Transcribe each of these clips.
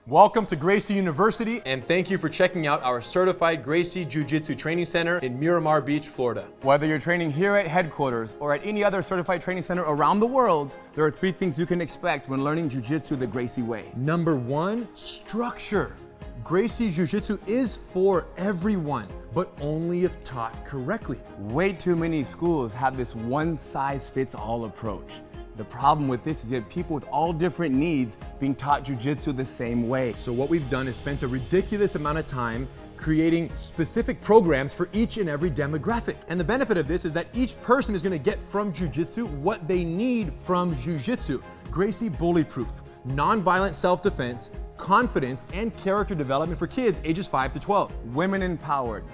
Welcome to Gracie University, and thank you for checking out our certified Gracie Jiu-Jitsu Training Center in Miramar Beach, Florida. Whether you're training here at headquarters or at any other certified training center around the world, there are 3 things you can expect when learning Jiu-Jitsu the Gracie way. Number 1, structure. Gracie Jiu-Jitsu is for everyone, but only if taught correctly. Way too many schools have this one-size-fits-all approach. The problem with this is you have people with all different needs being taught Jiu-Jitsu the same way. So what we've done is spent a ridiculous amount of time creating specific programs for each and every demographic. And the benefit of this is that each person is gonna get from Jiu-Jitsu what they need from Jiu-Jitsu. Gracie Bully-Proof, non-violent self-defense, confidence, and character development for kids ages 5 to 12. Women empowered.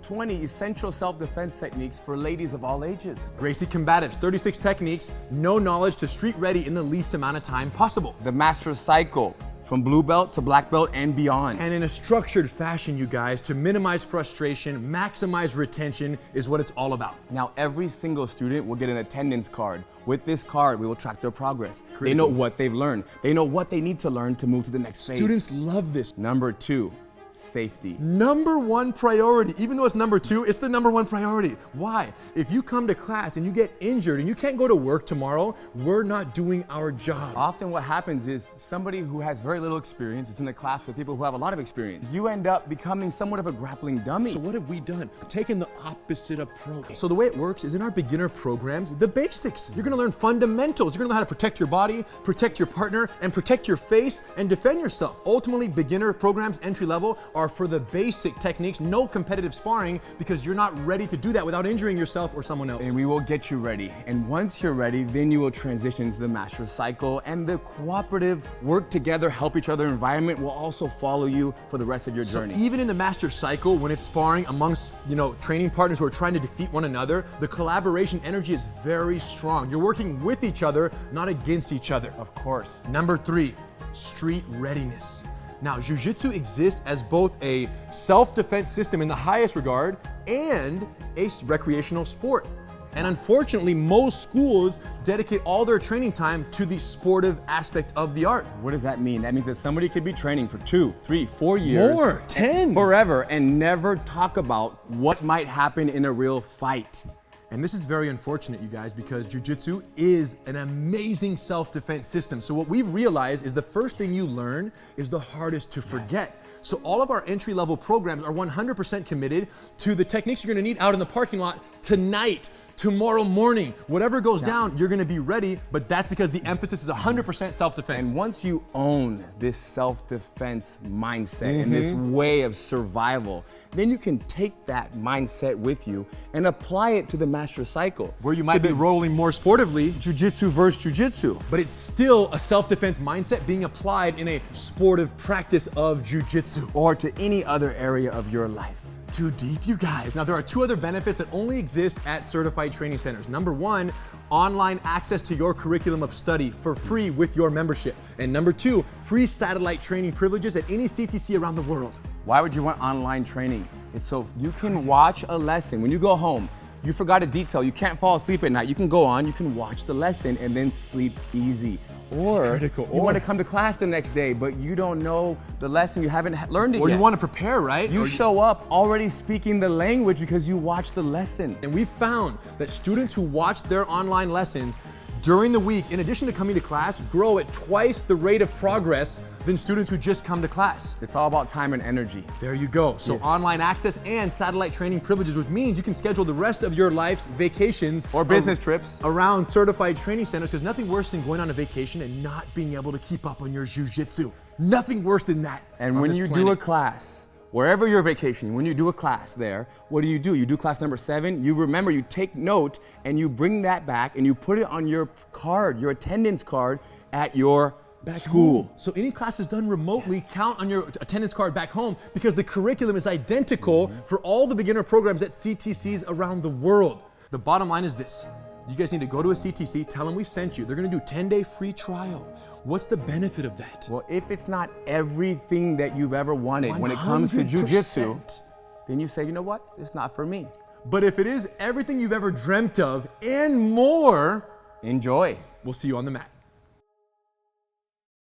20 essential self-defense techniques for ladies of all ages. Gracie Combatives, 36 techniques, no knowledge to street ready in the least amount of time possible. The Master Cycle, from blue belt to black belt and beyond. And in a structured fashion, you guys, to minimize frustration, maximize retention is what it's all about. Now, every single student will get an attendance card. With this card, we will track their progress. Critical. They know what they've learned. They know what they need to learn to move to the next phase. Students love this. Number 2, safety. Number 1 priority. Even though it's number 2, it's the number 1 priority. Why? If you come to class and you get injured and you can't go to work tomorrow, we're not doing our job. Often what happens is somebody who has very little experience is in a class with people who have a lot of experience. You end up becoming somewhat of a grappling dummy. So what have we done? Taken the opposite approach. So the way it works is in our beginner programs, the basics. You're gonna learn fundamentals. You're gonna learn how to protect your body, protect your partner, and protect your face, and defend yourself. Ultimately, beginner programs, entry level, are for the basic techniques, no competitive sparring, because you're not ready to do that without injuring yourself or someone else. And we will get you ready. And once you're ready, then you will transition to the Master Cycle, and the cooperative, work together, help each other environment will also follow you for the rest of your journey. So even in the Master Cycle, when it's sparring amongst, training partners who are trying to defeat one another, the collaboration energy is very strong. You're working with each other, not against each other. Of course. Number 3, street readiness. Now, Jiu-Jitsu exists as both a self-defense system in the highest regard and a recreational sport. And unfortunately, most schools dedicate all their training time to the sportive aspect of the art. What does that mean? That means that somebody could be training for 2, 3, 4 years. More, 10. Forever, and never talk about what might happen in a real fight. And this is very unfortunate, you guys, because Jiu-Jitsu is an amazing self-defense system. So what we've realized is the first thing you learn is the hardest to forget. Yes. So all of our entry-level programs are 100% committed to the techniques you're gonna need out in the parking lot tonight, tomorrow morning. Whatever goes down, you're gonna be ready, but that's because the emphasis is 100% self-defense. And once you own this self-defense mindset and this way of survival, then you can take that mindset with you and apply it to the Master Cycle. Where you might be rolling more sportively. Jiu-Jitsu versus Jiu-Jitsu. But it's still a self-defense mindset being applied in a sportive practice of Jiu-Jitsu. Or to any other area of your life. Too deep, you guys. Now, there are 2 other benefits that only exist at certified training centers. Number 1, online access to your curriculum of study for free with your membership. And number 2, free satellite training privileges at any CTC around the world. Why would you want online training? It's so you can watch a lesson. When you go home, you forgot a detail, you can't fall asleep at night, you can go on, you can watch the lesson and then sleep easy. Or you want to come to class the next day, but you don't know the lesson, you haven't learned it yet. Or you want to prepare, right? You show up already speaking the language because you watched the lesson. And we found that students who watch their online lessons during the week, in addition to coming to class, grow at twice the rate of progress than students who just come to class. It's all about time and energy. There you go. So online access and satellite training privileges, which means you can schedule the rest of your life's vacations or business trips around certified training centers, because nothing worse than going on a vacation and not being able to keep up on your Jiu-Jitsu. Nothing worse than that. And when you do a class, wherever you're vacationing, when you do a class there, what do? You do class number 7, you remember, you take note, and you bring that back and you put it on your card, your attendance card at your school. So any classes done remotely count on your attendance card back home, because the curriculum is identical for all the beginner programs at CTCs around the world. The bottom line is this. You guys need to go to a CTC, tell them we sent you. They're gonna do 10-day free trial. What's the benefit of that? Well, if it's not everything that you've ever wanted when it comes to Jiu-Jitsu, then you say, you know what? It's not for me. But if it is everything you've ever dreamt of and more, enjoy. We'll see you on the mat.